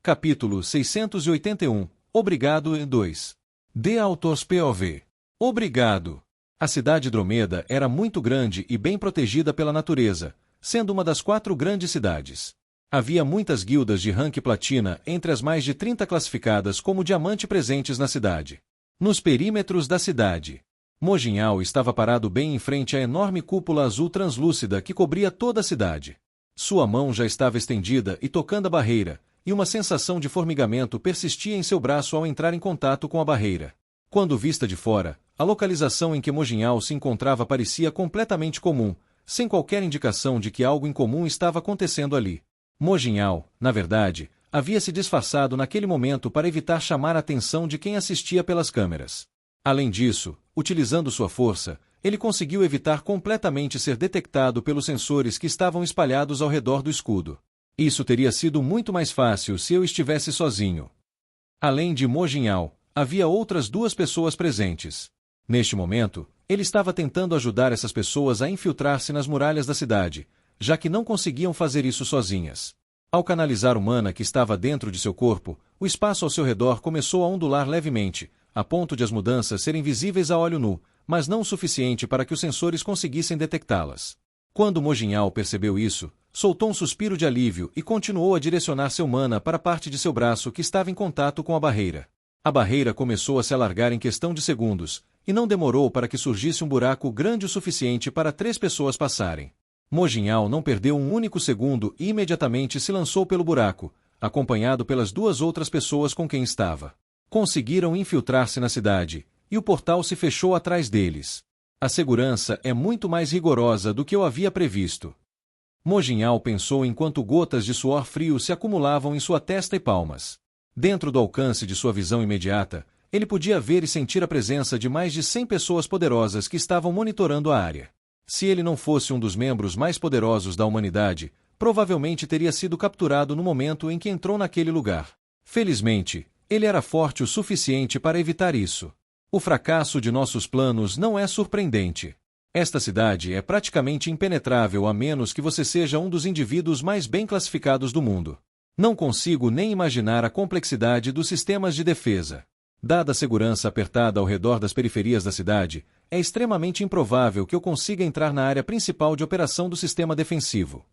Capítulo 681. Obrigado e 2. The Author's POV. Obrigado. A cidade Dromeda era muito grande e bem protegida pela natureza, sendo uma das 4 grandes cidades. Havia muitas guildas de rank platina entre as mais de 30 classificadas como diamante presentes na cidade. Nos perímetros da cidade, Mojinhal estava parado bem em frente à enorme cúpula azul translúcida que cobria toda a cidade. Sua mão já estava estendida e tocando a barreira, e uma sensação de formigamento persistia em seu braço ao entrar em contato com a barreira. Quando vista de fora, a localização em que Mojinhal se encontrava parecia completamente comum, sem qualquer indicação de que algo incomum estava acontecendo ali. Mojinhal, na verdade, havia se disfarçado naquele momento para evitar chamar a atenção de quem assistia pelas câmeras. Além disso, utilizando sua força, ele conseguiu evitar completamente ser detectado pelos sensores que estavam espalhados ao redor do escudo. Isso teria sido muito mais fácil se eu estivesse sozinho. Além de Mojinhal, havia outras 2 pessoas presentes. Neste momento, ele estava tentando ajudar essas pessoas a infiltrar-se nas muralhas da cidade, já que não conseguiam fazer isso sozinhas. Ao canalizar o mana que estava dentro de seu corpo, o espaço ao seu redor começou a ondular levemente, a ponto de as mudanças serem visíveis a olho nu, mas não o suficiente para que os sensores conseguissem detectá-las. Quando Mojinhal percebeu isso, soltou um suspiro de alívio e continuou a direcionar seu mana para a parte de seu braço que estava em contato com a barreira. A barreira começou a se alargar em questão de segundos, e não demorou para que surgisse um buraco grande o suficiente para 3 pessoas passarem. Mojinhal não perdeu um único segundo e imediatamente se lançou pelo buraco, acompanhado pelas 2 outras pessoas com quem estava. Conseguiram infiltrar-se na cidade, e o portal se fechou atrás deles. A segurança é muito mais rigorosa do que eu havia previsto. Mojinhal pensou enquanto gotas de suor frio se acumulavam em sua testa e palmas. Dentro do alcance de sua visão imediata, ele podia ver e sentir a presença de mais de 100 pessoas poderosas que estavam monitorando a área. Se ele não fosse um dos membros mais poderosos da humanidade, provavelmente teria sido capturado no momento em que entrou naquele lugar. Felizmente, ele era forte o suficiente para evitar isso. O fracasso de nossos planos não é surpreendente. Esta cidade é praticamente impenetrável a menos que você seja um dos indivíduos mais bem classificados do mundo. Não consigo nem imaginar a complexidade dos sistemas de defesa. Dada a segurança apertada ao redor das periferias da cidade, é extremamente improvável que eu consiga entrar na área principal de operação do sistema defensivo.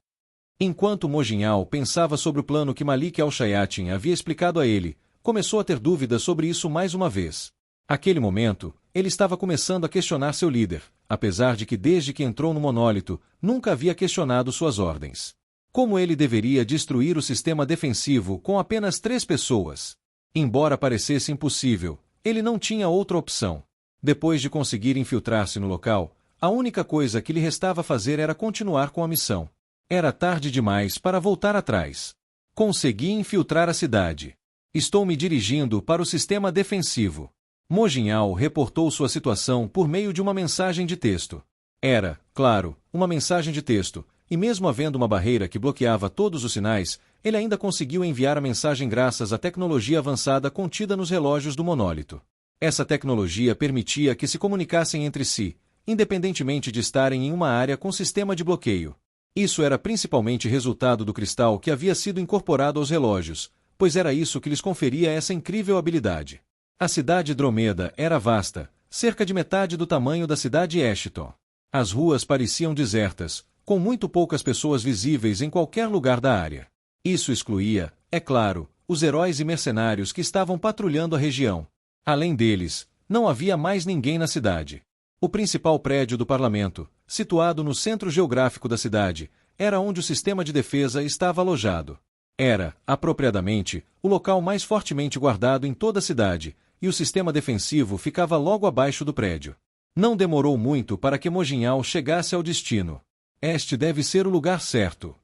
Enquanto Mojinhal pensava sobre o plano que Malik Al-Shayatin havia explicado a ele, começou a ter dúvidas sobre isso mais uma vez. Naquele momento, ele estava começando a questionar seu líder, apesar de que desde que entrou no monólito, nunca havia questionado suas ordens. Como ele deveria destruir o sistema defensivo com apenas 3 pessoas? Embora parecesse impossível, ele não tinha outra opção. Depois de conseguir infiltrar-se no local, a única coisa que lhe restava fazer era continuar com a missão. Era tarde demais para voltar atrás. Consegui infiltrar a cidade. Estou me dirigindo para o sistema defensivo. Mojinhal reportou sua situação por meio de uma mensagem de texto. Era, claro, uma mensagem de texto, e mesmo havendo uma barreira que bloqueava todos os sinais, ele ainda conseguiu enviar a mensagem graças à tecnologia avançada contida nos relógios do monólito. Essa tecnologia permitia que se comunicassem entre si, independentemente de estarem em uma área com sistema de bloqueio. Isso era principalmente resultado do cristal que havia sido incorporado aos relógios, pois era isso que lhes conferia essa incrível habilidade. A cidade Dromeda era vasta, cerca de metade do tamanho da cidade Eshton. As ruas pareciam desertas, com muito poucas pessoas visíveis em qualquer lugar da área. Isso excluía, é claro, os heróis e mercenários que estavam patrulhando a região. Além deles, não havia mais ninguém na cidade. O principal prédio do parlamento, situado no centro geográfico da cidade, era onde o sistema de defesa estava alojado. Era, apropriadamente, o local mais fortemente guardado em toda a cidade, e o sistema defensivo ficava logo abaixo do prédio. Não demorou muito para que Mojinhal chegasse ao destino. Este deve ser o lugar certo.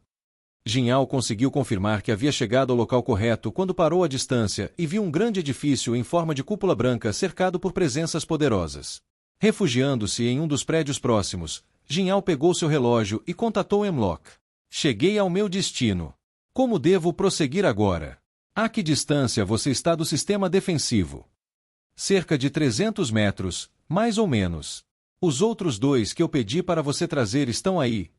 Jinhao conseguiu confirmar que havia chegado ao local correto quando parou à distância e viu um grande edifício em forma de cúpula branca cercado por presenças poderosas. Refugiando-se em um dos prédios próximos, Jinhao pegou seu relógio e contatou Hemlock. Cheguei ao meu destino. Como devo prosseguir agora? A que distância você está do sistema defensivo? Cerca de 300 metros, mais ou menos. Os outros 2 que eu pedi para você trazer estão aí?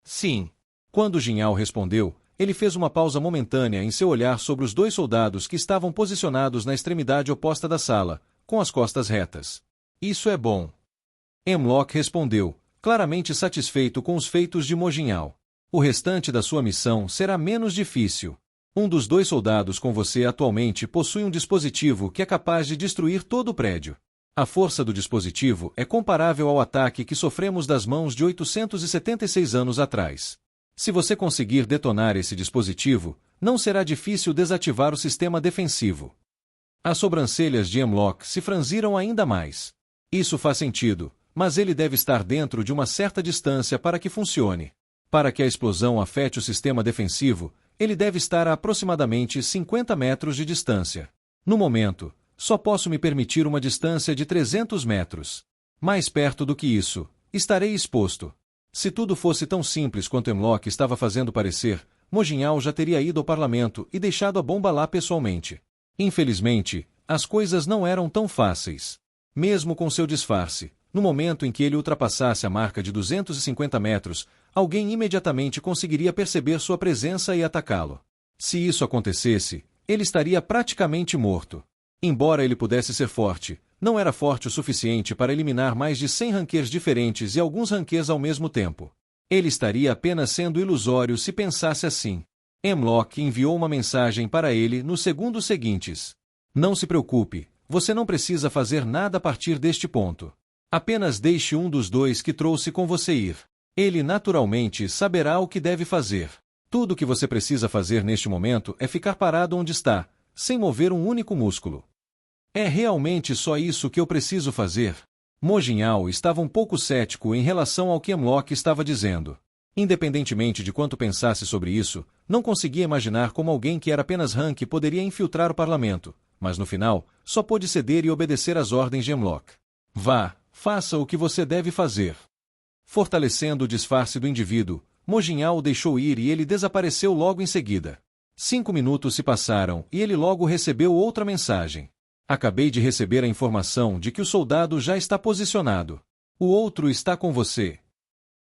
Sim. Quando Jinhao respondeu, Ele fez uma pausa momentânea em seu olhar sobre os dois soldados que estavam posicionados na extremidade oposta da sala, com as costas retas. Isso é bom. Hemlock respondeu, claramente satisfeito com os feitos de Mojinhal. O restante da sua missão será menos difícil. Um dos dois soldados com você atualmente possui um dispositivo que é capaz de destruir todo o prédio. A força do dispositivo é comparável ao ataque que sofremos das mãos de 876 anos atrás. Se você conseguir detonar esse dispositivo, não será difícil desativar o sistema defensivo. As sobrancelhas de Hemlock se franziram ainda mais. Isso faz sentido, mas ele deve estar dentro de uma certa distância para que funcione. Para que a explosão afete o sistema defensivo, ele deve estar a aproximadamente 50 metros de distância. No momento, só posso me permitir uma distância de 300 metros. Mais perto do que isso, estarei exposto. Se tudo fosse tão simples quanto Hemlock estava fazendo parecer, Mojinhal já teria ido ao parlamento e deixado a bomba lá pessoalmente. Infelizmente, as coisas não eram tão fáceis. Mesmo com seu disfarce, no momento em que ele ultrapassasse a marca de 250 metros, alguém imediatamente conseguiria perceber sua presença e atacá-lo. Se isso acontecesse, ele estaria praticamente morto. Embora ele pudesse ser forte, não era forte o suficiente para eliminar mais de 100 ranqueiros diferentes e alguns ranqueiros ao mesmo tempo. Ele estaria apenas sendo ilusório se pensasse assim. Hemlock enviou uma mensagem para ele nos segundos seguintes. Não se preocupe, você não precisa fazer nada a partir deste ponto. Apenas deixe um dos dois que trouxe com você ir. Ele naturalmente saberá o que deve fazer. Tudo o que você precisa fazer neste momento é ficar parado onde está, sem mover um único músculo. É realmente só isso que eu preciso fazer? Mojinhal estava um pouco cético em relação ao que Hemlock estava dizendo. Independentemente de quanto pensasse sobre isso, não conseguia imaginar como alguém que era apenas Rank poderia infiltrar o parlamento, mas no final, só pôde ceder e obedecer às ordens de Hemlock. Vá, faça o que você deve fazer. Fortalecendo o disfarce do indivíduo, Mojinhal o deixou ir e ele desapareceu logo em seguida. 5 minutos se passaram e ele logo recebeu outra mensagem. Acabei de receber a informação de que o soldado já está posicionado. O outro está com você.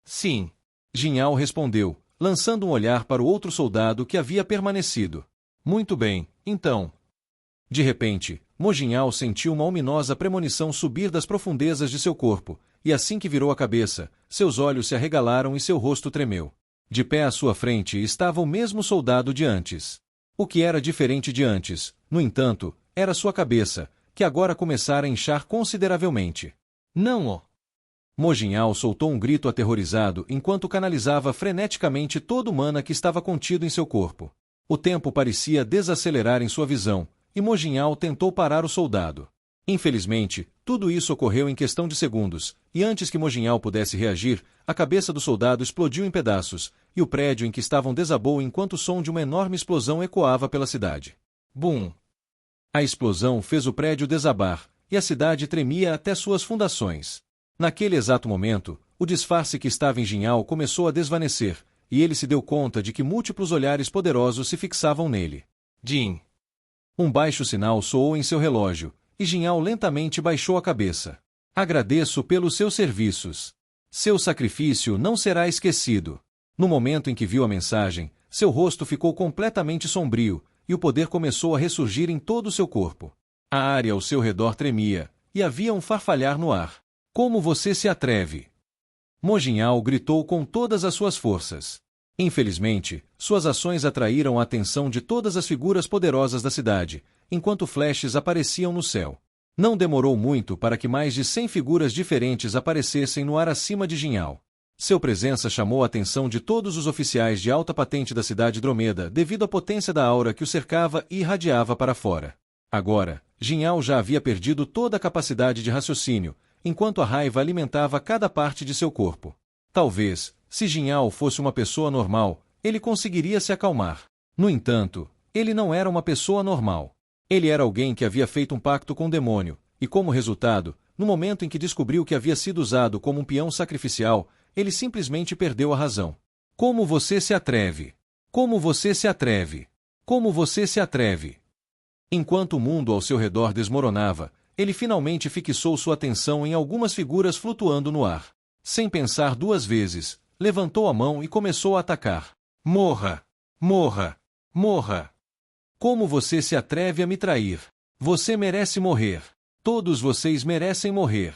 Sim. Jinhao respondeu, lançando um olhar para o outro soldado que havia permanecido. Muito bem, então. De repente, Mojinhal sentiu uma ominosa premonição subir das profundezas de seu corpo, e assim que virou a cabeça, seus olhos se arregalaram e seu rosto tremeu. De pé à sua frente estava o mesmo soldado de antes. O que era diferente de antes, no entanto, era sua cabeça, que agora começara a inchar consideravelmente. Não! Mojinhal soltou um grito aterrorizado enquanto canalizava freneticamente todo o mana que estava contido em seu corpo. O tempo parecia desacelerar em sua visão, e Mojinhal tentou parar o soldado. Infelizmente, tudo isso ocorreu em questão de segundos, e antes que Mojinhal pudesse reagir, a cabeça do soldado explodiu em pedaços, e o prédio em que estavam desabou enquanto o som de uma enorme explosão ecoava pela cidade. Bum! A explosão fez o prédio desabar, e a cidade tremia até suas fundações. Naquele exato momento, o disfarce que estava em Jinhao começou a desvanecer, e ele se deu conta de que múltiplos olhares poderosos se fixavam nele. Jin! Um baixo sinal soou em seu relógio, e Jinhao lentamente baixou a cabeça. Agradeço pelos seus serviços. Seu sacrifício não será esquecido. No momento em que viu a mensagem, seu rosto ficou completamente sombrio, e o poder começou a ressurgir em todo o seu corpo. A área ao seu redor tremia, e havia um farfalhar no ar. Como você se atreve? Mojinhal gritou com todas as suas forças. Infelizmente, suas ações atraíram a atenção de todas as figuras poderosas da cidade, enquanto flashes apareciam no céu. Não demorou muito para que mais de 100 figuras diferentes aparecessem no ar acima de Jinhao. Sua presença chamou a atenção de todos os oficiais de alta patente da cidade Dromeda devido à potência da aura que o cercava e irradiava para fora. Agora, Jinhao já havia perdido toda a capacidade de raciocínio, enquanto a raiva alimentava cada parte de seu corpo. Talvez, se Jinhao fosse uma pessoa normal, ele conseguiria se acalmar. No entanto, ele não era uma pessoa normal. Ele era alguém que havia feito um pacto com o demônio, e como resultado, no momento em que descobriu que havia sido usado como um peão sacrificial, ele simplesmente perdeu a razão. Como você se atreve? Como você se atreve? Como você se atreve? Enquanto o mundo ao seu redor desmoronava, ele finalmente fixou sua atenção em algumas figuras flutuando no ar. Sem pensar duas vezes, levantou a mão e começou a atacar. Morra! Morra! Morra! Como você se atreve a me trair? Você merece morrer. Todos vocês merecem morrer.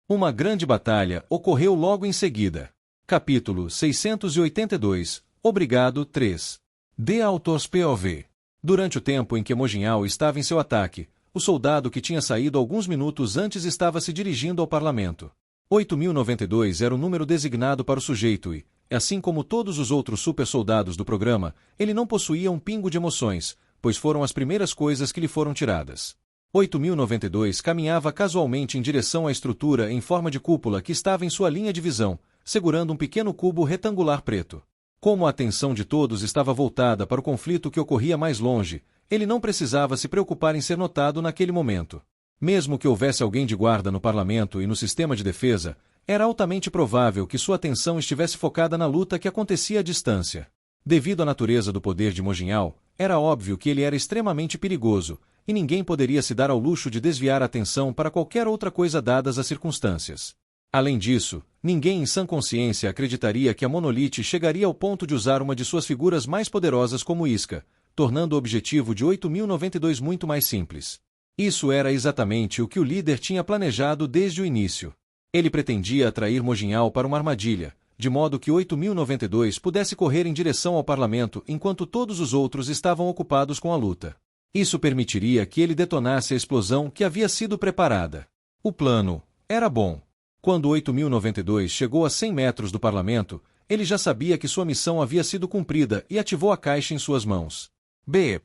Uma grande batalha ocorreu logo em seguida. Capítulo 682. Obrigado 3. The Author's POV. Durante o tempo em que Mojinhal estava em seu ataque, o soldado que tinha saído alguns minutos antes estava se dirigindo ao parlamento. 8092 era o número designado para o sujeito e, assim como todos os outros super-soldados do programa, ele não possuía um pingo de emoções, pois foram as primeiras coisas que lhe foram tiradas. 8092 caminhava casualmente em direção à estrutura em forma de cúpula que estava em sua linha de visão, segurando um pequeno cubo retangular preto. Como a atenção de todos estava voltada para o conflito que ocorria mais longe, ele não precisava se preocupar em ser notado naquele momento. Mesmo que houvesse alguém de guarda no parlamento e no sistema de defesa, era altamente provável que sua atenção estivesse focada na luta que acontecia à distância. Devido à natureza do poder de Mojinhal, era óbvio que ele era extremamente perigoso, e ninguém poderia se dar ao luxo de desviar a atenção para qualquer outra coisa dadas as circunstâncias. Além disso, ninguém em sã consciência acreditaria que a Monolith chegaria ao ponto de usar uma de suas figuras mais poderosas como isca, tornando o objetivo de 8092 muito mais simples. Isso era exatamente o que o líder tinha planejado desde o início. Ele pretendia atrair Mojinhal para uma armadilha, de modo que 8092 pudesse correr em direção ao parlamento enquanto todos os outros estavam ocupados com a luta. Isso permitiria que ele detonasse a explosão que havia sido preparada. O plano era bom. Quando 8092 chegou a 100 metros do parlamento, ele já sabia que sua missão havia sido cumprida e ativou a caixa em suas mãos. Beep!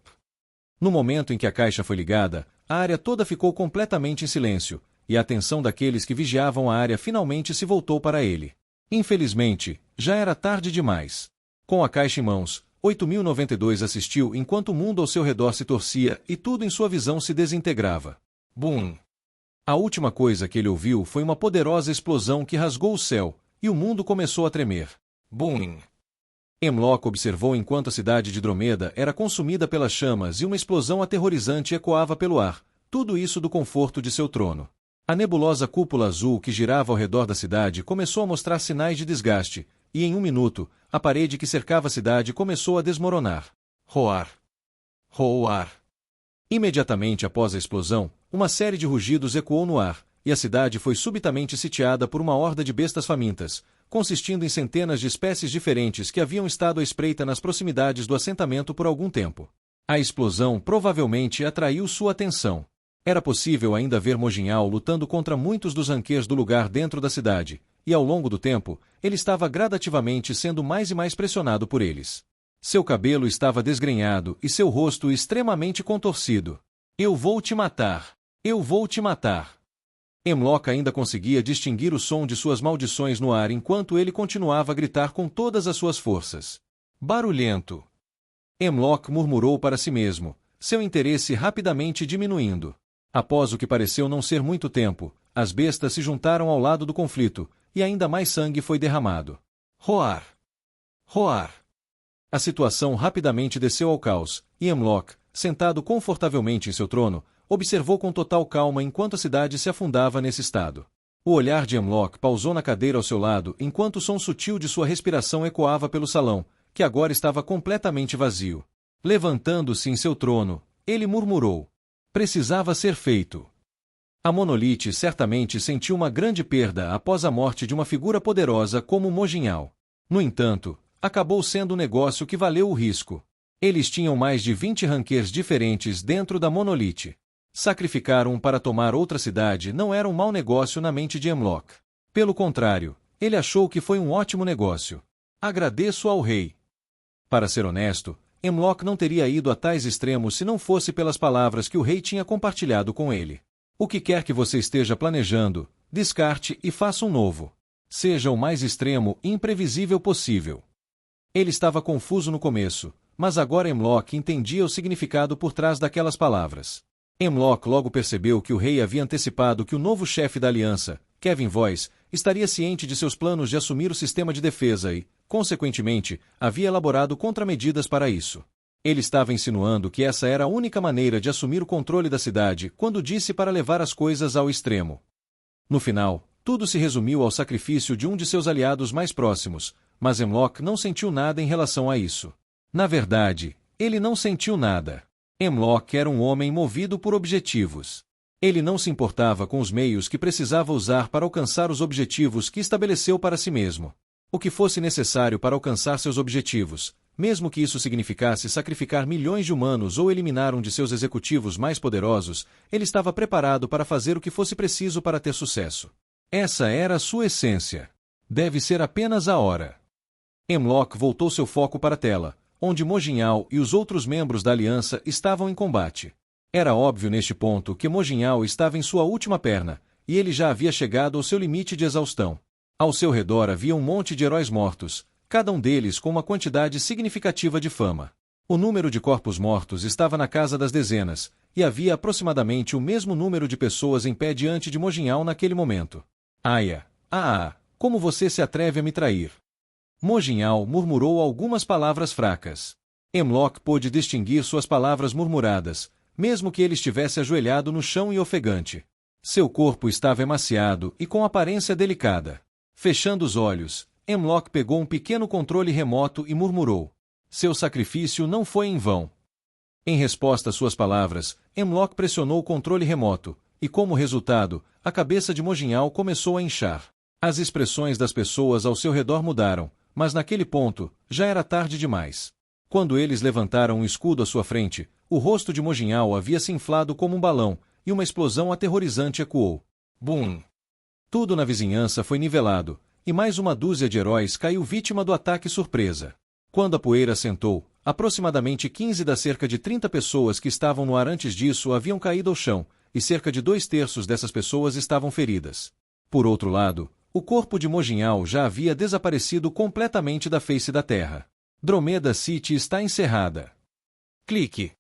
No momento em que a caixa foi ligada, a área toda ficou completamente em silêncio, e a atenção daqueles que vigiavam a área finalmente se voltou para ele. Infelizmente, já era tarde demais. Com a caixa em mãos, 8092 assistiu enquanto o mundo ao seu redor se torcia e tudo em sua visão se desintegrava. Bum! A última coisa que ele ouviu foi uma poderosa explosão que rasgou o céu, e o mundo começou a tremer. Bum! Hemlock observou enquanto a cidade de Dromeda era consumida pelas chamas e uma explosão aterrorizante ecoava pelo ar, tudo isso do conforto de seu trono. A nebulosa cúpula azul que girava ao redor da cidade começou a mostrar sinais de desgaste, e em um minuto, a parede que cercava a cidade começou a desmoronar. Roar! Roar! Imediatamente após a explosão, uma série de rugidos ecoou no ar, e a cidade foi subitamente sitiada por uma horda de bestas famintas, consistindo em centenas de espécies diferentes que haviam estado à espreita nas proximidades do assentamento por algum tempo. A explosão provavelmente atraiu sua atenção. Era possível ainda ver Mojinhal lutando contra muitos dos ranqueiros do lugar dentro da cidade, e ao longo do tempo, ele estava gradativamente sendo mais e mais pressionado por eles. Seu cabelo estava desgrenhado e seu rosto extremamente contorcido. Eu vou te matar! Eu vou te matar! Hemlock ainda conseguia distinguir o som de suas maldições no ar enquanto ele continuava a gritar com todas as suas forças. Barulhento! Hemlock murmurou para si mesmo, seu interesse rapidamente diminuindo. Após o que pareceu não ser muito tempo, as bestas se juntaram ao lado do conflito, e ainda mais sangue foi derramado. Roar! Roar! A situação rapidamente desceu ao caos, e Hemlock, sentado confortavelmente em seu trono, observou com total calma enquanto a cidade se afundava nesse estado. O olhar de Hemlock pausou na cadeira ao seu lado enquanto o som sutil de sua respiração ecoava pelo salão, que agora estava completamente vazio. Levantando-se em seu trono, ele murmurou. Precisava ser feito. A Monolith certamente sentiu uma grande perda após a morte de uma figura poderosa como Mojinhal. No entanto, acabou sendo um negócio que valeu o risco. Eles tinham mais de 20 ranqueiros diferentes dentro da Monolith. Sacrificar um para tomar outra cidade não era um mau negócio na mente de Hemlock. Pelo contrário, ele achou que foi um ótimo negócio. Agradeço ao rei. Para ser honesto, Hemlock não teria ido a tais extremos se não fosse pelas palavras que o rei tinha compartilhado com ele. O que quer que você esteja planejando, descarte e faça um novo. Seja o mais extremo e imprevisível possível. Ele estava confuso no começo, mas agora Hemlock entendia o significado por trás daquelas palavras. Hemlock logo percebeu que o rei havia antecipado que o novo chefe da aliança, Kevin Voice, estaria ciente de seus planos de assumir o sistema de defesa e, consequentemente, havia elaborado contramedidas para isso. Ele estava insinuando que essa era a única maneira de assumir o controle da cidade quando disse para levar as coisas ao extremo. No final, tudo se resumiu ao sacrifício de um de seus aliados mais próximos, mas Hemlock não sentiu nada em relação a isso. Na verdade, ele não sentiu nada. Hemlock era um homem movido por objetivos. Ele não se importava com os meios que precisava usar para alcançar os objetivos que estabeleceu para si mesmo. O que fosse necessário para alcançar seus objetivos, mesmo que isso significasse sacrificar milhões de humanos ou eliminar um de seus executivos mais poderosos, ele estava preparado para fazer o que fosse preciso para ter sucesso. Essa era a sua essência. Deve ser apenas a hora. Hemlock voltou seu foco para a tela, onde Mojinhal e os outros membros da aliança estavam em combate. Era óbvio neste ponto que Mojinhal estava em sua última perna, e ele já havia chegado ao seu limite de exaustão. Ao seu redor havia um monte de heróis mortos, cada um deles com uma quantidade significativa de fama. O número de corpos mortos estava na casa das dezenas, e havia aproximadamente o mesmo número de pessoas em pé diante de Mojinhal naquele momento. Aia! Como você se atreve a me trair? Mojinhal murmurou algumas palavras fracas. Hemlock pôde distinguir suas palavras murmuradas, mesmo que ele estivesse ajoelhado no chão e ofegante. Seu corpo estava emaciado e com aparência delicada. Fechando os olhos, Hemlock pegou um pequeno controle remoto e murmurou. Seu sacrifício não foi em vão. Em resposta às suas palavras, Hemlock pressionou o controle remoto, e como resultado, a cabeça de Mojinhal começou a inchar. As expressões das pessoas ao seu redor mudaram, mas naquele ponto, já era tarde demais. Quando eles levantaram um escudo à sua frente, o rosto de Mojinhal havia se inflado como um balão, e uma explosão aterrorizante ecoou. Bum! Tudo na vizinhança foi nivelado, e mais uma dúzia de heróis caiu vítima do ataque surpresa. Quando a poeira assentou, aproximadamente 15 das cerca de 30 pessoas que estavam no ar antes disso haviam caído ao chão, e cerca de 2/3 dessas pessoas estavam feridas. Por outro lado, o corpo de Mojinhal já havia desaparecido completamente da face da Terra. Dromeda City está encerrada. Clique.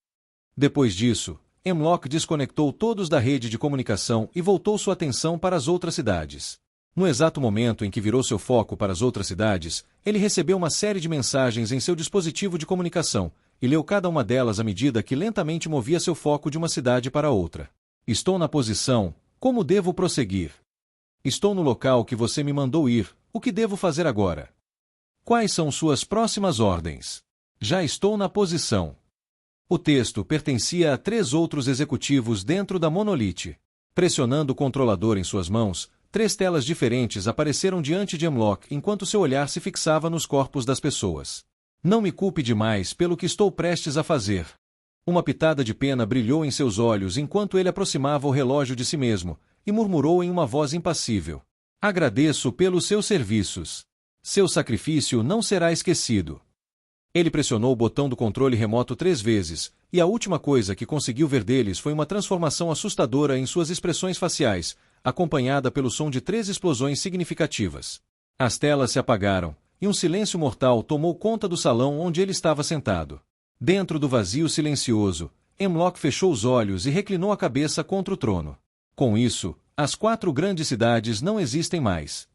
Depois disso, Hemlock desconectou todos da rede de comunicação e voltou sua atenção para as outras cidades. No exato momento em que virou seu foco para as outras cidades, ele recebeu uma série de mensagens em seu dispositivo de comunicação, e leu cada uma delas à medida que lentamente movia seu foco de uma cidade para outra. Estou na posição. Como devo prosseguir? Estou no local que você me mandou ir. O que devo fazer agora? Quais são suas próximas ordens? Já estou na posição. O texto pertencia a 3 outros executivos dentro da Monolith. Pressionando o controlador em suas mãos, 3 telas diferentes apareceram diante de Hemlock enquanto seu olhar se fixava nos corpos das pessoas. Não me culpe demais pelo que estou prestes a fazer. Uma pitada de pena brilhou em seus olhos enquanto ele aproximava o relógio de si mesmo, e murmurou em uma voz impassível. Agradeço pelos seus serviços. Seu sacrifício não será esquecido. Ele pressionou o botão do controle remoto 3 vezes, e a última coisa que conseguiu ver deles foi uma transformação assustadora em suas expressões faciais, acompanhada pelo som de 3 explosões significativas. As telas se apagaram, e um silêncio mortal tomou conta do salão onde ele estava sentado. Dentro do vazio silencioso, Hemlock fechou os olhos e reclinou a cabeça contra o trono. Com isso, as 4 grandes cidades não existem mais.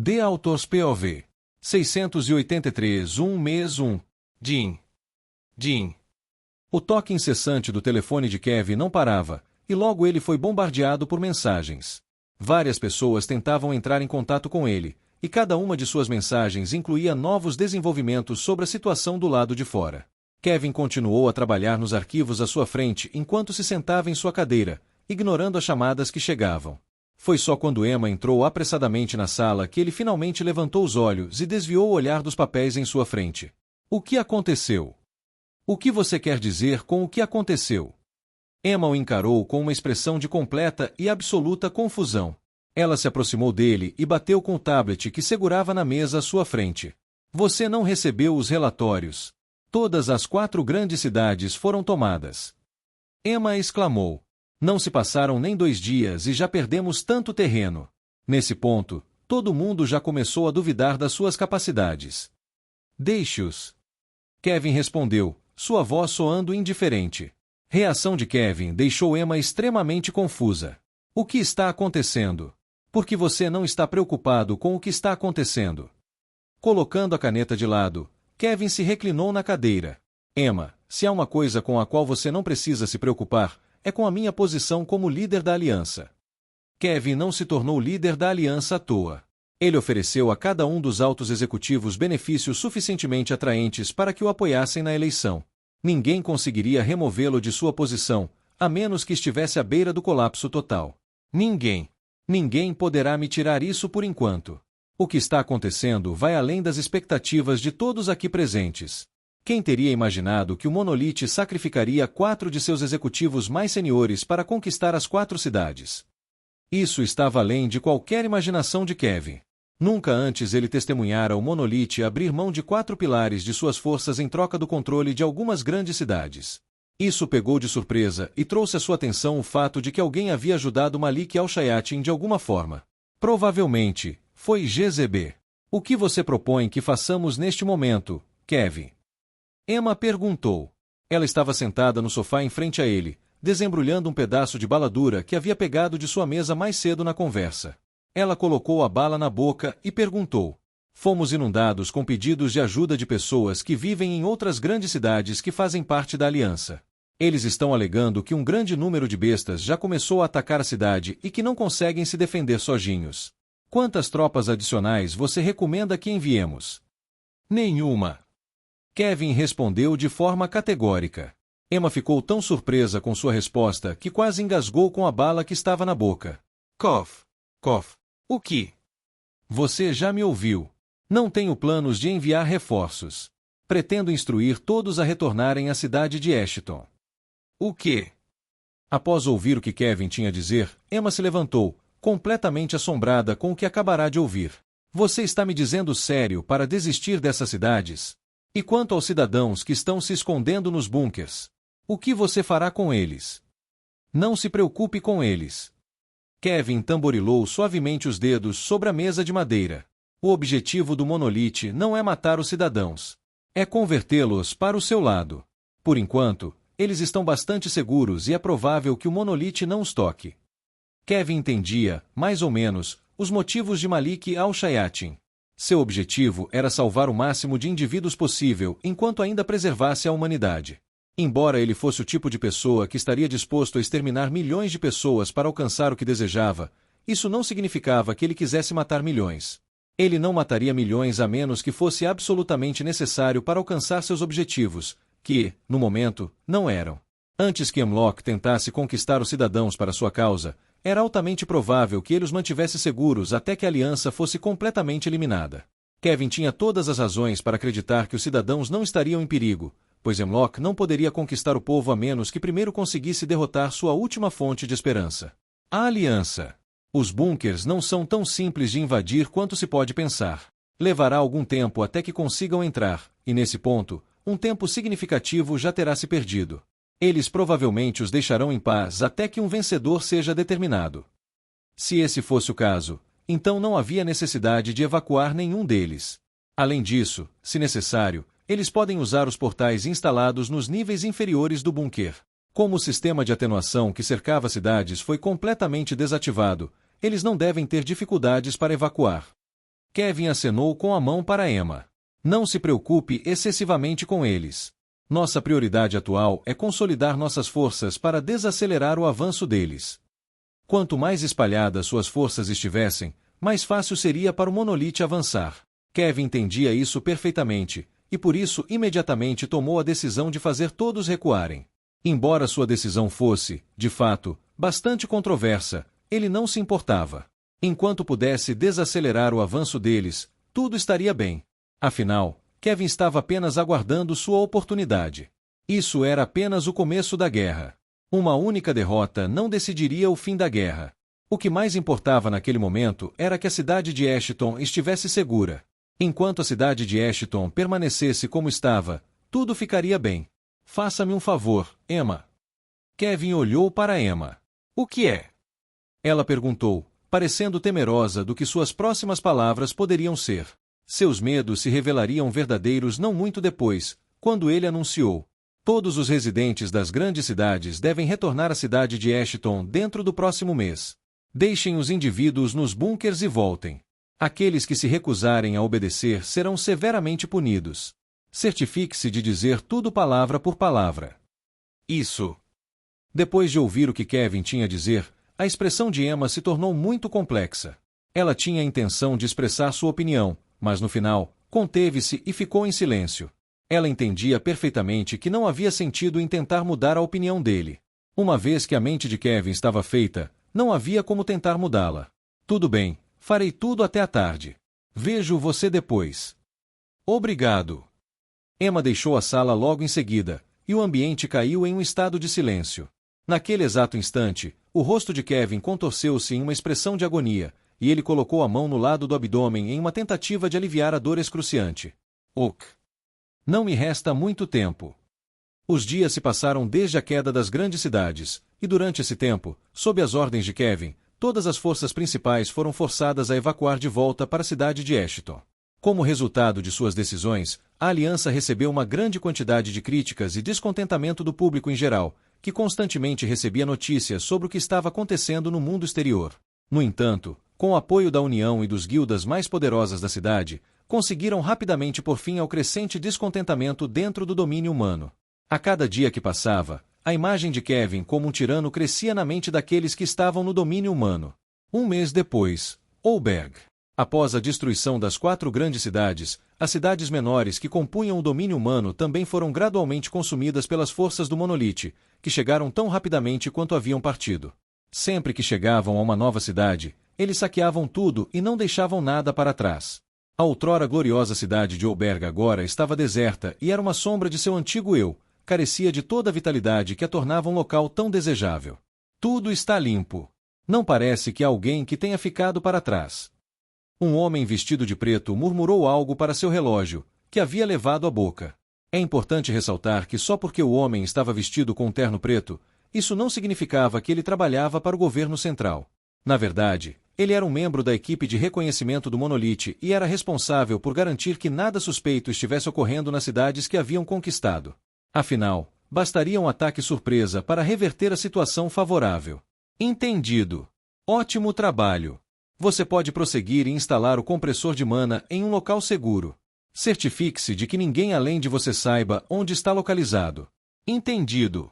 The Authors POV 683 mês 1. Din. O toque incessante do telefone de Kevin não parava, e logo ele foi bombardeado por mensagens. Várias pessoas tentavam entrar em contato com ele, e cada uma de suas mensagens incluía novos desenvolvimentos sobre a situação do lado de fora. Kevin continuou a trabalhar nos arquivos à sua frente enquanto se sentava em sua cadeira, ignorando as chamadas que chegavam. Foi só quando Emma entrou apressadamente na sala que ele finalmente levantou os olhos e desviou o olhar dos papéis em sua frente. O que aconteceu? O que você quer dizer com o que aconteceu? Emma o encarou com uma expressão de completa e absoluta confusão. Ela se aproximou dele e bateu com o tablet que segurava na mesa à sua frente. Você não recebeu os relatórios. Todas as 4 grandes cidades foram tomadas. Emma exclamou. Não se passaram nem 2 dias e já perdemos tanto terreno. Nesse ponto, todo mundo já começou a duvidar das suas capacidades. Deixe-os. Kevin respondeu, sua voz soando indiferente. Reação de Kevin deixou Emma extremamente confusa. O que está acontecendo? Por que você não está preocupado com o que está acontecendo? Colocando a caneta de lado, Kevin se reclinou na cadeira. Emma, se há uma coisa com a qual você não precisa se preocupar, é com a minha posição como líder da aliança. Kevin não se tornou líder da aliança à toa. Ele ofereceu a cada um dos altos executivos benefícios suficientemente atraentes para que o apoiassem na eleição. Ninguém conseguiria removê-lo de sua posição, a menos que estivesse à beira do colapso total. Ninguém poderá me tirar isso por enquanto. O que está acontecendo vai além das expectativas de todos aqui presentes. Quem teria imaginado que o Monolith sacrificaria 4 de seus executivos mais seniores para conquistar as 4 cidades? Isso estava além de qualquer imaginação de Kevin. Nunca antes ele testemunhara o Monolith abrir mão de 4 pilares de suas forças em troca do controle de algumas grandes cidades. Isso pegou de surpresa e trouxe à sua atenção o fato de que alguém havia ajudado Malik al-Shayatin de alguma forma. Provavelmente, foi GZB. O que você propõe que façamos neste momento, Kevin? Emma perguntou. Ela estava sentada no sofá em frente a ele, desembrulhando um pedaço de bala dura que havia pegado de sua mesa mais cedo na conversa. Ela colocou a bala na boca e perguntou. Fomos inundados com pedidos de ajuda de pessoas que vivem em outras grandes cidades que fazem parte da aliança. Eles estão alegando que um grande número de bestas já começou a atacar a cidade e que não conseguem se defender sozinhos. Quantas tropas adicionais você recomenda que enviemos? Nenhuma. Kevin respondeu de forma categórica. Emma ficou tão surpresa com sua resposta que quase engasgou com a bala que estava na boca. Cough. O que? Você já me ouviu. Não tenho planos de enviar reforços. Pretendo instruir todos a retornarem à cidade de Ashton. O quê? Após ouvir o que Kevin tinha a dizer, Emma se levantou, completamente assombrada com o que acabará de ouvir. Você está me dizendo sério para desistir dessas cidades? E quanto aos cidadãos que estão se escondendo nos bunkers? O que você fará com eles? Não se preocupe com eles. Kevin tamborilou suavemente os dedos sobre a mesa de madeira. O objetivo do Monolith não é matar os cidadãos. É convertê-los para o seu lado. Por enquanto, eles estão bastante seguros e é provável que o Monolith não os toque. Kevin entendia, mais ou menos, os motivos de Malik al-Shayatin. Seu objetivo era salvar o máximo de indivíduos possível enquanto ainda preservasse a humanidade. Embora ele fosse o tipo de pessoa que estaria disposto a exterminar milhões de pessoas para alcançar o que desejava, isso não significava que ele quisesse matar milhões. Ele não mataria milhões a menos que fosse absolutamente necessário para alcançar seus objetivos, que, no momento, não eram. Antes que Hemlock tentasse conquistar os cidadãos para sua causa, era altamente provável que ele os mantivesse seguros até que a aliança fosse completamente eliminada. Kevin tinha todas as razões para acreditar que os cidadãos não estariam em perigo, pois Hemlock não poderia conquistar o povo a menos que primeiro conseguisse derrotar sua última fonte de esperança. A aliança. Os bunkers não são tão simples de invadir quanto se pode pensar. Levará algum tempo até que consigam entrar, e nesse ponto, um tempo significativo já terá se perdido. Eles provavelmente os deixarão em paz até que um vencedor seja determinado. Se esse fosse o caso, então não havia necessidade de evacuar nenhum deles. Além disso, se necessário, eles podem usar os portais instalados nos níveis inferiores do bunker. Como o sistema de atenuação que cercava cidades foi completamente desativado, eles não devem ter dificuldades para evacuar. Kevin acenou com a mão para Emma. Não se preocupe excessivamente com eles. Nossa prioridade atual é consolidar nossas forças para desacelerar o avanço deles. Quanto mais espalhadas suas forças estivessem, mais fácil seria para o Monolith avançar. Kevin entendia isso perfeitamente, e por isso imediatamente tomou a decisão de fazer todos recuarem. Embora sua decisão fosse, de fato, bastante controversa, ele não se importava. Enquanto pudesse desacelerar o avanço deles, tudo estaria bem. Afinal, Kevin estava apenas aguardando sua oportunidade. Isso era apenas o começo da guerra. Uma única derrota não decidiria o fim da guerra. O que mais importava naquele momento era que a cidade de Ashton estivesse segura. Enquanto a cidade de Ashton permanecesse como estava, tudo ficaria bem. Faça-me um favor, Emma. Kevin olhou para Emma. O que é? Ela perguntou, parecendo temerosa do que suas próximas palavras poderiam ser. Seus medos se revelariam verdadeiros não muito depois, quando ele anunciou. Todos os residentes das grandes cidades devem retornar à cidade de Ashton dentro do próximo mês. Deixem os indivíduos nos bunkers e voltem. Aqueles que se recusarem a obedecer serão severamente punidos. Certifique-se de dizer tudo palavra por palavra. Isso. Depois de ouvir o que Kevin tinha a dizer, a expressão de Emma se tornou muito complexa. Ela tinha a intenção de expressar sua opinião, mas no final, conteve-se e ficou em silêncio. Ela entendia perfeitamente que não havia sentido em tentar mudar a opinião dele. Uma vez que a mente de Kevin estava feita, não havia como tentar mudá-la. Tudo bem, farei tudo até a tarde. Vejo você depois. Obrigado. Emma deixou a sala logo em seguida, e o ambiente caiu em um estado de silêncio. Naquele exato instante, o rosto de Kevin contorceu-se em uma expressão de agonia, e ele colocou a mão no lado do abdômen em uma tentativa de aliviar a dor excruciante. Ok. Não me resta muito tempo. Os dias se passaram desde a queda das grandes cidades, e durante esse tempo, sob as ordens de Kevin, todas as forças principais foram forçadas a evacuar de volta para a cidade de Ashton. Como resultado de suas decisões, a aliança recebeu uma grande quantidade de críticas e descontentamento do público em geral, que constantemente recebia notícias sobre o que estava acontecendo no mundo exterior. No entanto, com o apoio da União e dos guildas mais poderosas da cidade, conseguiram rapidamente pôr fim ao crescente descontentamento dentro do domínio humano. A cada dia que passava, a imagem de Kevin como um tirano crescia na mente daqueles que estavam no domínio humano. Um mês depois, Olberg. Após a destruição das 4 grandes cidades, as cidades menores que compunham o domínio humano também foram gradualmente consumidas pelas forças do Monolith, que chegaram tão rapidamente quanto haviam partido. Sempre que chegavam a uma nova cidade, eles saqueavam tudo e não deixavam nada para trás. A outrora gloriosa cidade de Olberg agora estava deserta e era uma sombra de seu antigo eu, carecia de toda a vitalidade que a tornava um local tão desejável. Tudo está limpo. Não parece que há alguém que tenha ficado para trás. Um homem vestido de preto murmurou algo para seu relógio, que havia levado à boca. É importante ressaltar que só porque o homem estava vestido com um terno preto, isso não significava que ele trabalhava para o governo central. Na verdade, ele era um membro da equipe de reconhecimento do Monolith e era responsável por garantir que nada suspeito estivesse ocorrendo nas cidades que haviam conquistado. Afinal, bastaria um ataque surpresa para reverter a situação favorável. Entendido. Ótimo trabalho. Você pode prosseguir e instalar o compressor de mana em um local seguro. Certifique-se de que ninguém além de você saiba onde está localizado. Entendido.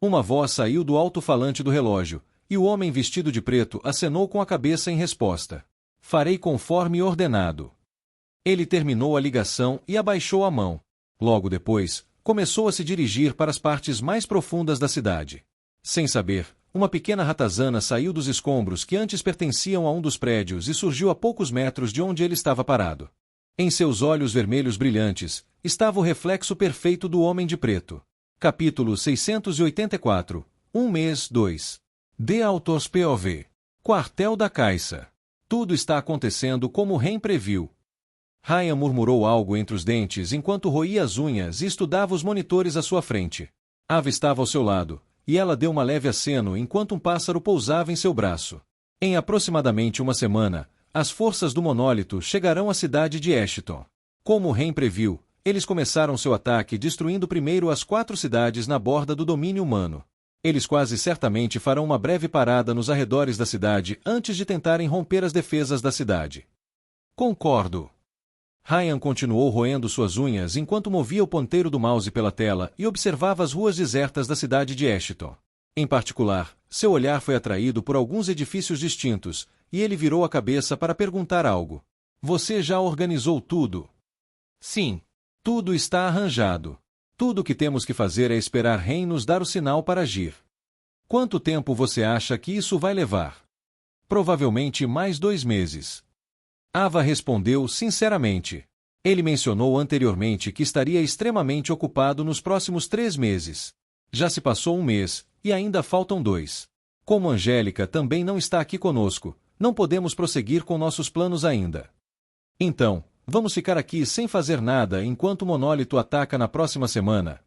Uma voz saiu do alto-falante do relógio, e o homem vestido de preto acenou com a cabeça em resposta. Farei conforme ordenado. Ele terminou a ligação e abaixou a mão. Logo depois, começou a se dirigir para as partes mais profundas da cidade. Sem saber, uma pequena ratazana saiu dos escombros que antes pertenciam a um dos prédios e surgiu a poucos metros de onde ele estava parado. Em seus olhos vermelhos brilhantes, estava o reflexo perfeito do Homem de Preto. Capítulo 684. Um mês 2. The Authors POV. Quartel da Caixa. Tudo está acontecendo como Ren previu. Ryan murmurou algo entre os dentes enquanto roía as unhas e estudava os monitores à sua frente. Ava estava ao seu lado, e ela deu uma leve aceno enquanto um pássaro pousava em seu braço. Em aproximadamente uma semana, as forças do monólito chegarão à cidade de Ashton. Como Ren previu, eles começaram seu ataque destruindo primeiro as 4 cidades na borda do domínio humano. Eles quase certamente farão uma breve parada nos arredores da cidade antes de tentarem romper as defesas da cidade. Concordo. Ryan continuou roendo suas unhas enquanto movia o ponteiro do mouse pela tela e observava as ruas desertas da cidade de Ashton. Em particular, seu olhar foi atraído por alguns edifícios distintos, e ele virou a cabeça para perguntar algo. Você já organizou tudo? Sim. Tudo está arranjado. Tudo o que temos que fazer é esperar Ren nos dar o sinal para agir. Quanto tempo você acha que isso vai levar? Provavelmente mais 2 meses. Ava respondeu sinceramente. Ele mencionou anteriormente que estaria extremamente ocupado nos próximos 3 meses. Já se passou 1 mês, e ainda faltam 2. Como Angélica também não está aqui conosco, não podemos prosseguir com nossos planos ainda. Então, vamos ficar aqui sem fazer nada enquanto o monólito ataca na próxima semana.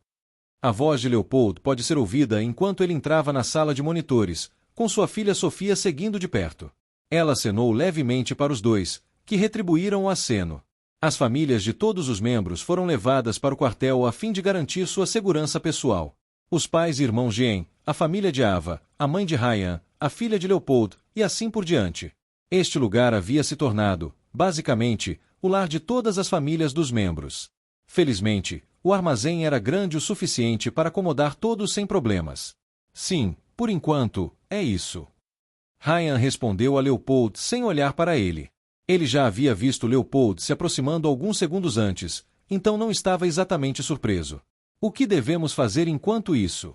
A voz de Leopold pode ser ouvida enquanto ele entrava na sala de monitores, com sua filha Sofia seguindo de perto. Ela acenou levemente para os dois, que retribuíram o aceno. As famílias de todos os membros foram levadas para o quartel a fim de garantir sua segurança pessoal. Os pais e irmãos de En, a família de Ava, a mãe de Ryan, a filha de Leopold, e assim por diante. Este lugar havia se tornado, basicamente, o lar de todas as famílias dos membros. Felizmente, o armazém era grande o suficiente para acomodar todos sem problemas. Sim, por enquanto, é isso. Ryan respondeu a Leopold sem olhar para ele. Ele já havia visto Leopold se aproximando alguns segundos antes, então não estava exatamente surpreso. O que devemos fazer enquanto isso?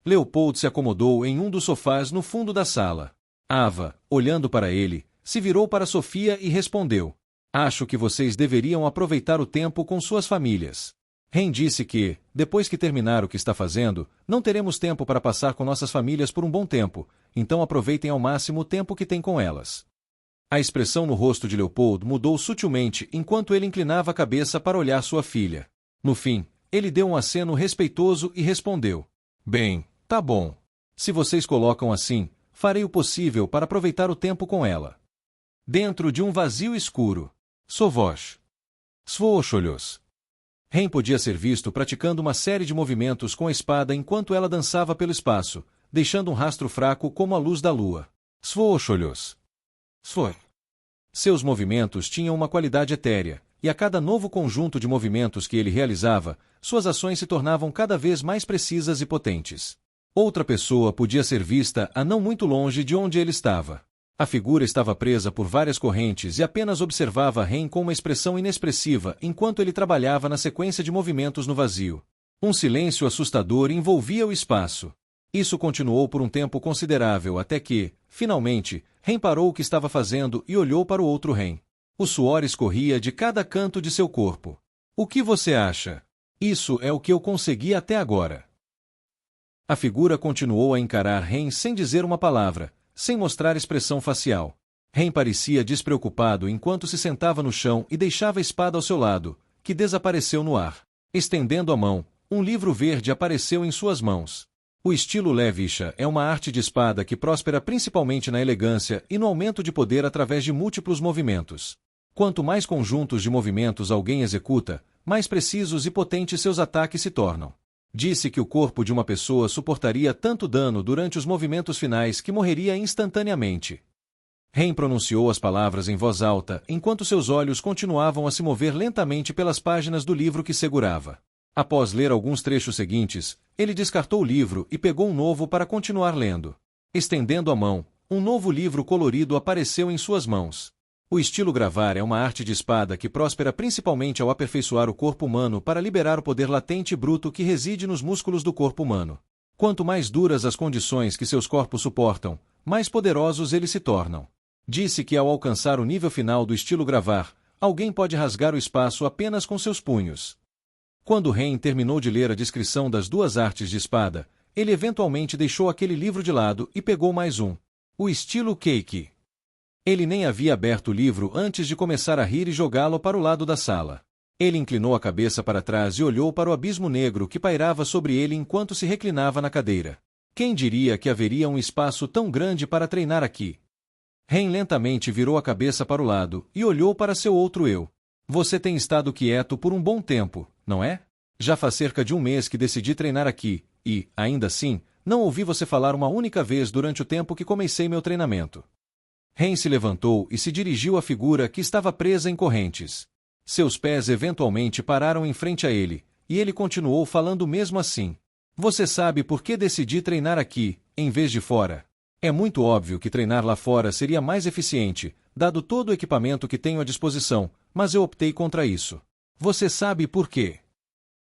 Leopold se acomodou em um dos sofás no fundo da sala. Ava, olhando para ele, se virou para Sofia e respondeu: Acho que vocês deveriam aproveitar o tempo com suas famílias. Ren disse que, depois que terminar o que está fazendo, não teremos tempo para passar com nossas famílias por um bom tempo, então aproveitem ao máximo o tempo que têm com elas. A expressão no rosto de Leopold mudou sutilmente enquanto ele inclinava a cabeça para olhar sua filha. No fim, ele deu um aceno respeitoso e respondeu: Bem, tá bom. Se vocês colocam assim, farei o possível para aproveitar o tempo com ela. Dentro de um vazio escuro. Sovosh. Svoocholhos. Ren podia ser visto praticando uma série de movimentos com a espada enquanto ela dançava pelo espaço, deixando um rastro fraco como a luz da lua. Svoocholhos. Svoi. Seus movimentos tinham uma qualidade etérea, e a cada novo conjunto de movimentos que ele realizava, suas ações se tornavam cada vez mais precisas e potentes. Outra pessoa podia ser vista a não muito longe de onde ele estava. A figura estava presa por várias correntes e apenas observava Ren com uma expressão inexpressiva enquanto ele trabalhava na sequência de movimentos no vazio. Um silêncio assustador envolvia o espaço. Isso continuou por um tempo considerável até que, finalmente, Ren parou o que estava fazendo e olhou para o outro Ren. O suor escorria de cada canto de seu corpo. O que você acha? Isso é o que eu consegui até agora. A figura continuou a encarar Ren sem dizer uma palavra, sem mostrar expressão facial. Ren parecia despreocupado enquanto se sentava no chão e deixava a espada ao seu lado, que desapareceu no ar. Estendendo a mão, um livro verde apareceu em suas mãos. O estilo Levisha é uma arte de espada que próspera principalmente na elegância e no aumento de poder através de múltiplos movimentos. Quanto mais conjuntos de movimentos alguém executa, mais precisos e potentes seus ataques se tornam. Disse que o corpo de uma pessoa suportaria tanto dano durante os movimentos finais que morreria instantaneamente. Ren pronunciou as palavras em voz alta enquanto seus olhos continuavam a se mover lentamente pelas páginas do livro que segurava. Após ler alguns trechos seguintes, ele descartou o livro e pegou um novo para continuar lendo. Estendendo a mão, um novo livro colorido apareceu em suas mãos. O estilo gravar é uma arte de espada que próspera principalmente ao aperfeiçoar o corpo humano para liberar o poder latente e bruto que reside nos músculos do corpo humano. Quanto mais duras as condições que seus corpos suportam, mais poderosos eles se tornam. Disse que ao alcançar o nível final do estilo gravar, alguém pode rasgar o espaço apenas com seus punhos. Quando Ren terminou de ler a descrição das duas artes de espada, ele eventualmente deixou aquele livro de lado e pegou mais um. O estilo Keiki. Ele nem havia aberto o livro antes de começar a rir e jogá-lo para o lado da sala. Ele inclinou a cabeça para trás e olhou para o abismo negro que pairava sobre ele enquanto se reclinava na cadeira. Quem diria que haveria um espaço tão grande para treinar aqui? Ren lentamente virou a cabeça para o lado e olhou para seu outro eu. Você tem estado quieto por um bom tempo, não é? Já faz cerca de um mês que decidi treinar aqui, e, ainda assim, não ouvi você falar uma única vez durante o tempo que comecei meu treinamento. Ren se levantou e se dirigiu à figura que estava presa em correntes. Seus pés eventualmente pararam em frente a ele, e ele continuou falando mesmo assim. Você sabe por que decidi treinar aqui, em vez de fora? É muito óbvio que treinar lá fora seria mais eficiente, dado todo o equipamento que tenho à disposição, mas eu optei contra isso. Você sabe por quê?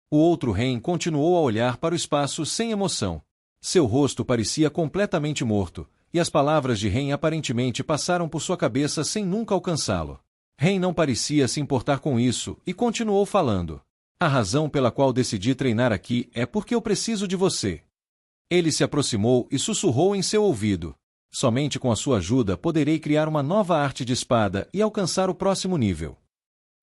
O outro Ren continuou a olhar para o espaço sem emoção. Seu rosto parecia completamente morto, e as palavras de Ren aparentemente passaram por sua cabeça sem nunca alcançá-lo. Ren não parecia se importar com isso e continuou falando. A razão pela qual decidi treinar aqui é porque eu preciso de você. Ele se aproximou e sussurrou em seu ouvido. Somente com a sua ajuda poderei criar uma nova arte de espada e alcançar o próximo nível.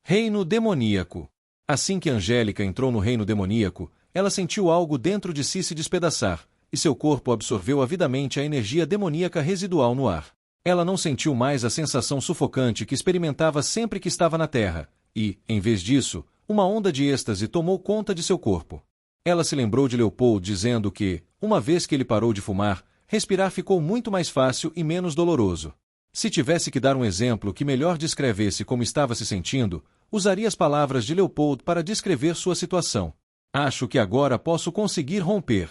Reino demoníaco. Assim que Angélica entrou no reino demoníaco, ela sentiu algo dentro de si se despedaçar, e seu corpo absorveu avidamente a energia demoníaca residual no ar. Ela não sentiu mais a sensação sufocante que experimentava sempre que estava na Terra, e, em vez disso, uma onda de êxtase tomou conta de seu corpo. Ela se lembrou de Leopold dizendo que, uma vez que ele parou de fumar, respirar ficou muito mais fácil e menos doloroso. Se tivesse que dar um exemplo que melhor descrevesse como estava se sentindo, usaria as palavras de Leopold para descrever sua situação. Acho que agora posso conseguir romper.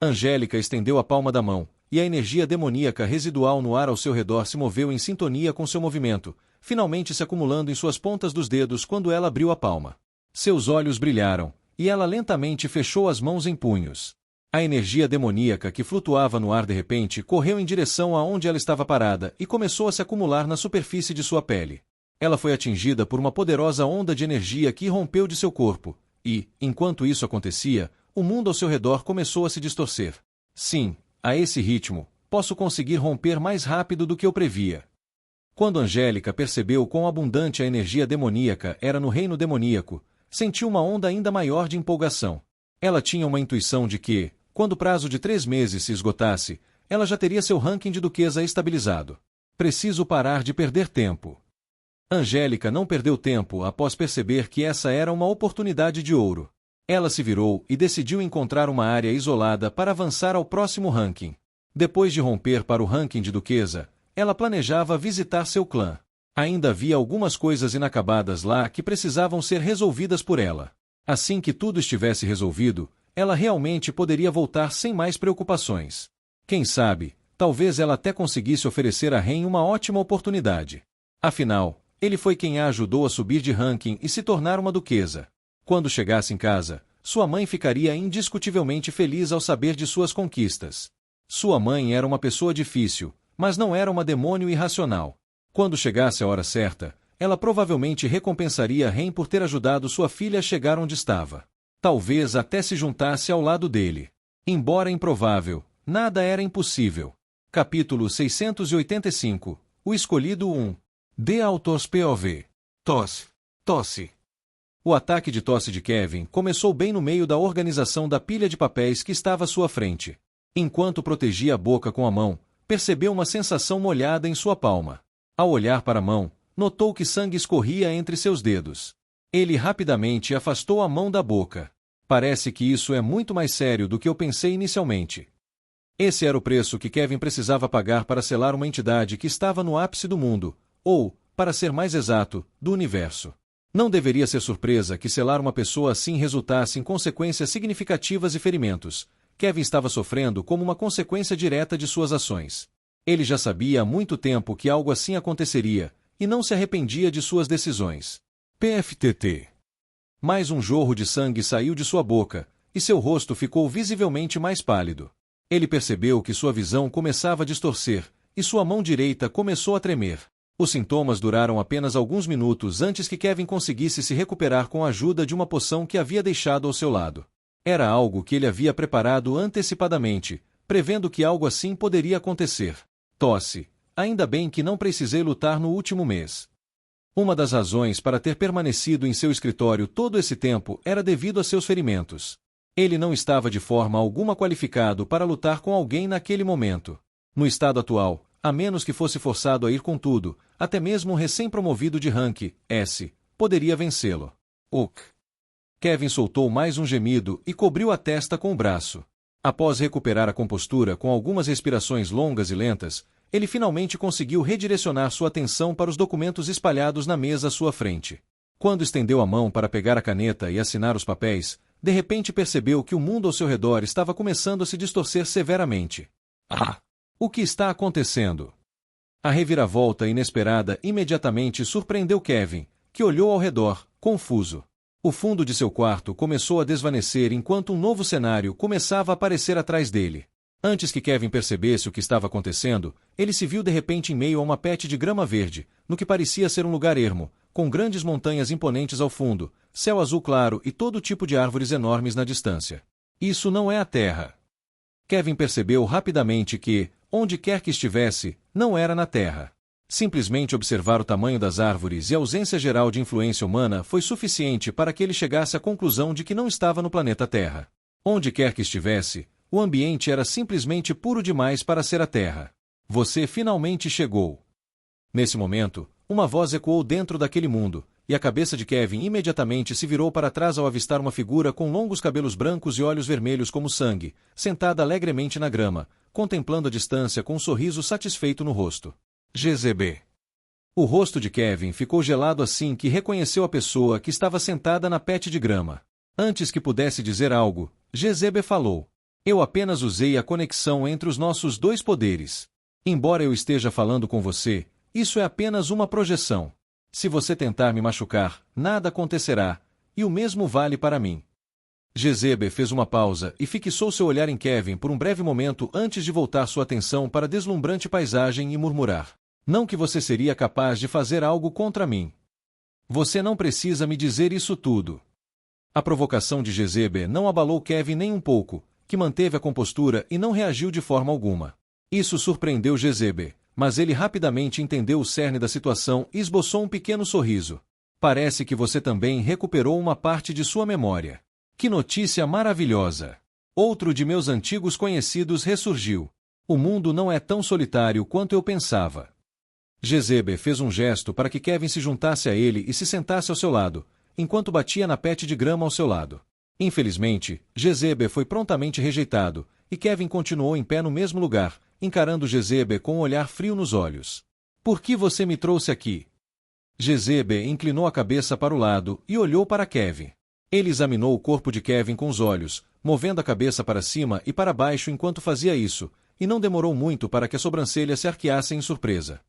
Angélica estendeu a palma da mão, e a energia demoníaca residual no ar ao seu redor se moveu em sintonia com seu movimento, finalmente se acumulando em suas pontas dos dedos quando ela abriu a palma. Seus olhos brilharam, e ela lentamente fechou as mãos em punhos. A energia demoníaca que flutuava no ar de repente correu em direção a onde ela estava parada e começou a se acumular na superfície de sua pele. Ela foi atingida por uma poderosa onda de energia que irrompeu de seu corpo, e, enquanto isso acontecia, o mundo ao seu redor começou a se distorcer. Sim, a esse ritmo, posso conseguir romper mais rápido do que eu previa. Quando Angélica percebeu quão abundante a energia demoníaca era no reino demoníaco, sentiu uma onda ainda maior de empolgação. Ela tinha uma intuição de que, quando o prazo de 3 meses se esgotasse, ela já teria seu ranking de duquesa estabilizado. Preciso parar de perder tempo. Angélica não perdeu tempo após perceber que essa era uma oportunidade de ouro. Ela se virou e decidiu encontrar uma área isolada para avançar ao próximo ranking. Depois de romper para o ranking de duquesa, ela planejava visitar seu clã. Ainda havia algumas coisas inacabadas lá que precisavam ser resolvidas por ela. Assim que tudo estivesse resolvido, ela realmente poderia voltar sem mais preocupações. Quem sabe, talvez ela até conseguisse oferecer a Ren uma ótima oportunidade. Afinal, ele foi quem a ajudou a subir de ranking e se tornar uma duquesa. Quando chegasse em casa, sua mãe ficaria indiscutivelmente feliz ao saber de suas conquistas. Sua mãe era uma pessoa difícil, mas não era uma demônio irracional. Quando chegasse a hora certa, ela provavelmente recompensaria Ren por ter ajudado sua filha a chegar onde estava. Talvez até se juntasse ao lado dele. Embora improvável, nada era impossível. Capítulo 685. O Escolhido 1. The Author's POV. Tosse. O ataque de tosse de Kevin começou bem no meio da organização da pilha de papéis que estava à sua frente. Enquanto protegia a boca com a mão, percebeu uma sensação molhada em sua palma. Ao olhar para a mão, notou que sangue escorria entre seus dedos. Ele rapidamente afastou a mão da boca. Parece que isso é muito mais sério do que eu pensei inicialmente. Esse era o preço que Kevin precisava pagar para selar uma entidade que estava no ápice do mundo, ou, para ser mais exato, do universo. Não deveria ser surpresa que selar uma pessoa assim resultasse em consequências significativas e ferimentos. Kevin estava sofrendo como uma consequência direta de suas ações. Ele já sabia há muito tempo que algo assim aconteceria, e não se arrependia de suas decisões. PFTT. Mais um jorro de sangue saiu de sua boca, e seu rosto ficou visivelmente mais pálido. Ele percebeu que sua visão começava a distorcer, e sua mão direita começou a tremer. Os sintomas duraram apenas alguns minutos antes que Kevin conseguisse se recuperar com a ajuda de uma poção que havia deixado ao seu lado. Era algo que ele havia preparado antecipadamente, prevendo que algo assim poderia acontecer. Tosse. Ainda bem que não precisei lutar no último mês. Uma das razões para ter permanecido em seu escritório todo esse tempo era devido a seus ferimentos. Ele não estava de forma alguma qualificado para lutar com alguém naquele momento. No estado atual, a menos que fosse forçado a ir com tudo, até mesmo um recém-promovido de rank S poderia vencê-lo. Kevin soltou mais um gemido e cobriu a testa com o braço. Após recuperar a compostura com algumas respirações longas e lentas, ele finalmente conseguiu redirecionar sua atenção para os documentos espalhados na mesa à sua frente. Quando estendeu a mão para pegar a caneta e assinar os papéis, de repente percebeu que o mundo ao seu redor estava começando a se distorcer severamente. O que está acontecendo? A reviravolta inesperada imediatamente surpreendeu Kevin, que olhou ao redor, confuso. O fundo de seu quarto começou a desvanecer enquanto um novo cenário começava a aparecer atrás dele. Antes que Kevin percebesse o que estava acontecendo, ele se viu de repente em meio a uma patch de grama verde, no que parecia ser um lugar ermo, com grandes montanhas imponentes ao fundo, céu azul claro e todo tipo de árvores enormes na distância. Isso não é a Terra. Kevin percebeu rapidamente que, onde quer que estivesse, não era na Terra. Simplesmente observar o tamanho das árvores e a ausência geral de influência humana foi suficiente para que ele chegasse à conclusão de que não estava no planeta Terra. Onde quer que estivesse, o ambiente era simplesmente puro demais para ser a Terra. Você finalmente chegou. Nesse momento, uma voz ecoou dentro daquele mundo, e a cabeça de Kevin imediatamente se virou para trás ao avistar uma figura com longos cabelos brancos e olhos vermelhos como sangue, sentada alegremente na grama, contemplando a distância com um sorriso satisfeito no rosto. GZB. O rosto de Kevin ficou gelado assim que reconheceu a pessoa que estava sentada na patch de grama. Antes que pudesse dizer algo, GZB falou. Eu apenas usei a conexão entre os nossos dois poderes. Embora eu esteja falando com você, isso é apenas uma projeção. Se você tentar me machucar, nada acontecerá, e o mesmo vale para mim. Jezebel fez uma pausa e fixou seu olhar em Kevin por um breve momento antes de voltar sua atenção para a deslumbrante paisagem e murmurar: Não que você seria capaz de fazer algo contra mim. Você não precisa me dizer isso tudo. A provocação de Jezebel não abalou Kevin nem um pouco, que manteve a compostura e não reagiu de forma alguma. Isso surpreendeu Jezebel, mas ele rapidamente entendeu o cerne da situação e esboçou um pequeno sorriso. Parece que você também recuperou uma parte de sua memória. Que notícia maravilhosa! Outro de meus antigos conhecidos ressurgiu. O mundo não é tão solitário quanto eu pensava. Jezebel fez um gesto para que Kevin se juntasse a ele e se sentasse ao seu lado, enquanto batia na pete de grama ao seu lado. Infelizmente, Jezebel foi prontamente rejeitado, e Kevin continuou em pé no mesmo lugar, encarando Jezebel com um olhar frio nos olhos. Por que você me trouxe aqui? Jezebel inclinou a cabeça para o lado e olhou para Kevin. Ele examinou o corpo de Kevin com os olhos, movendo a cabeça para cima e para baixo enquanto fazia isso, e não demorou muito para que as sobrancelhas se arqueassem em surpresa.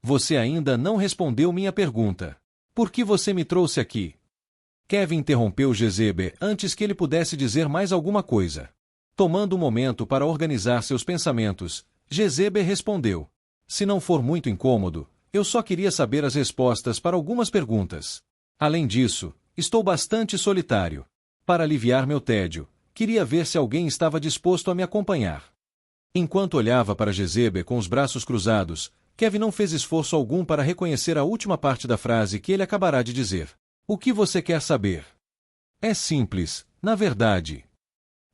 Você ainda não respondeu minha pergunta. Por que você me trouxe aqui? Kevin interrompeu Jezebel antes que ele pudesse dizer mais alguma coisa. Tomando um momento para organizar seus pensamentos, Jezebel respondeu: Se não for muito incômodo, eu só queria saber as respostas para algumas perguntas. Além disso, estou bastante solitário. Para aliviar meu tédio, queria ver se alguém estava disposto a me acompanhar. Enquanto olhava para Jezebel com os braços cruzados, Kevin não fez esforço algum para reconhecer a última parte da frase que ele acabará de dizer. O que você quer saber? É simples, na verdade.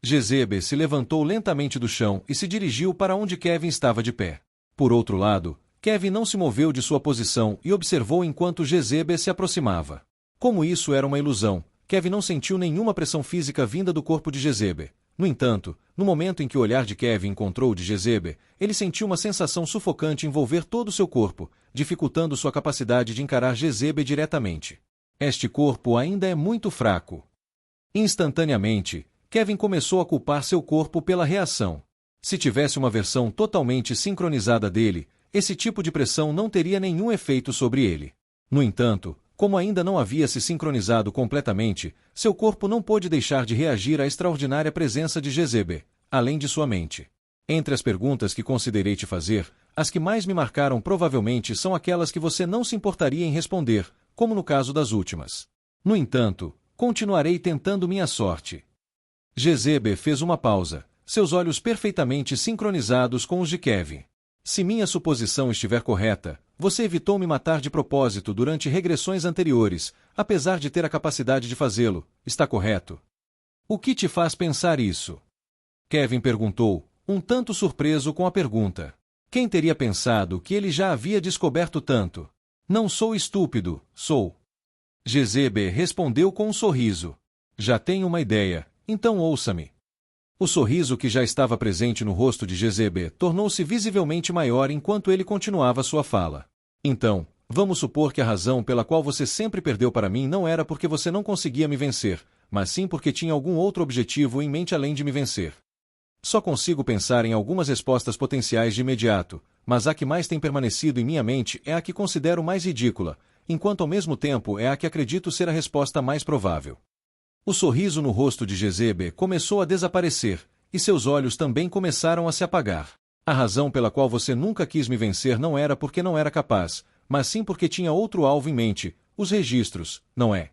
Jezebel se levantou lentamente do chão e se dirigiu para onde Kevin estava de pé. Por outro lado, Kevin não se moveu de sua posição e observou enquanto Jezebel se aproximava. Como isso era uma ilusão, Kevin não sentiu nenhuma pressão física vinda do corpo de Jezebel. No entanto, no momento em que o olhar de Kevin encontrou o de Jezebel, ele sentiu uma sensação sufocante envolver todo o seu corpo, dificultando sua capacidade de encarar Jezebel diretamente. Este corpo ainda é muito fraco. Instantaneamente, Kevin começou a culpar seu corpo pela reação. Se tivesse uma versão totalmente sincronizada dele, esse tipo de pressão não teria nenhum efeito sobre ele. No entanto, como ainda não havia se sincronizado completamente, seu corpo não pôde deixar de reagir à extraordinária presença de Jezebel, além de sua mente. Entre as perguntas que considerei te fazer, as que mais me marcaram provavelmente são aquelas que você não se importaria em responder, como no caso das últimas. No entanto, continuarei tentando minha sorte. Jezebel fez uma pausa, seus olhos perfeitamente sincronizados com os de Kevin. Se minha suposição estiver correta, você evitou me matar de propósito durante regressões anteriores, apesar de ter a capacidade de fazê-lo, está correto? O que te faz pensar isso? Kevin perguntou, um tanto surpreso com a pergunta. Quem teria pensado que ele já havia descoberto tanto? Não sou estúpido, sou. Jezebel respondeu com um sorriso. Já tenho uma ideia, então ouça-me. O sorriso que já estava presente no rosto de Jezebel tornou-se visivelmente maior enquanto ele continuava sua fala. Então, vamos supor que a razão pela qual você sempre perdeu para mim não era porque você não conseguia me vencer, mas sim porque tinha algum outro objetivo em mente além de me vencer. Só consigo pensar em algumas respostas potenciais de imediato, mas a que mais tem permanecido em minha mente é a que considero mais ridícula, enquanto ao mesmo tempo é a que acredito ser a resposta mais provável. O sorriso no rosto de Jezebel começou a desaparecer, e seus olhos também começaram a se apagar. A razão pela qual você nunca quis me vencer não era porque não era capaz, mas sim porque tinha outro alvo em mente, os registros, não é?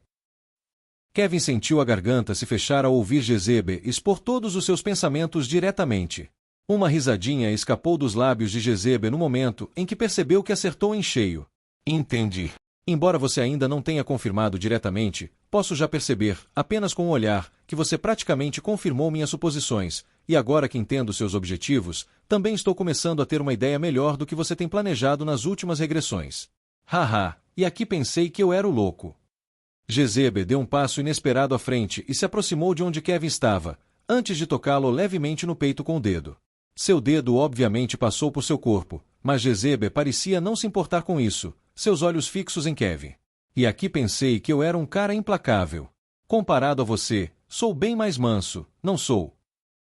Kevin sentiu a garganta se fechar ao ouvir Jezebel expor todos os seus pensamentos diretamente. Uma risadinha escapou dos lábios de Jezebel no momento em que percebeu que acertou em cheio. Entendi. Embora você ainda não tenha confirmado diretamente, posso já perceber, apenas com o olhar, que você praticamente confirmou minhas suposições, e agora que entendo seus objetivos, também estou começando a ter uma ideia melhor do que você tem planejado nas últimas regressões. Haha, e aqui pensei que eu era o louco. Jezebel deu um passo inesperado à frente e se aproximou de onde Kevin estava, antes de tocá-lo levemente no peito com o dedo. Seu dedo obviamente passou por seu corpo, mas Jezebel parecia não se importar com isso, seus olhos fixos em Kevin. E aqui pensei que eu era um cara implacável. Comparado a você, Sou bem mais manso, não sou?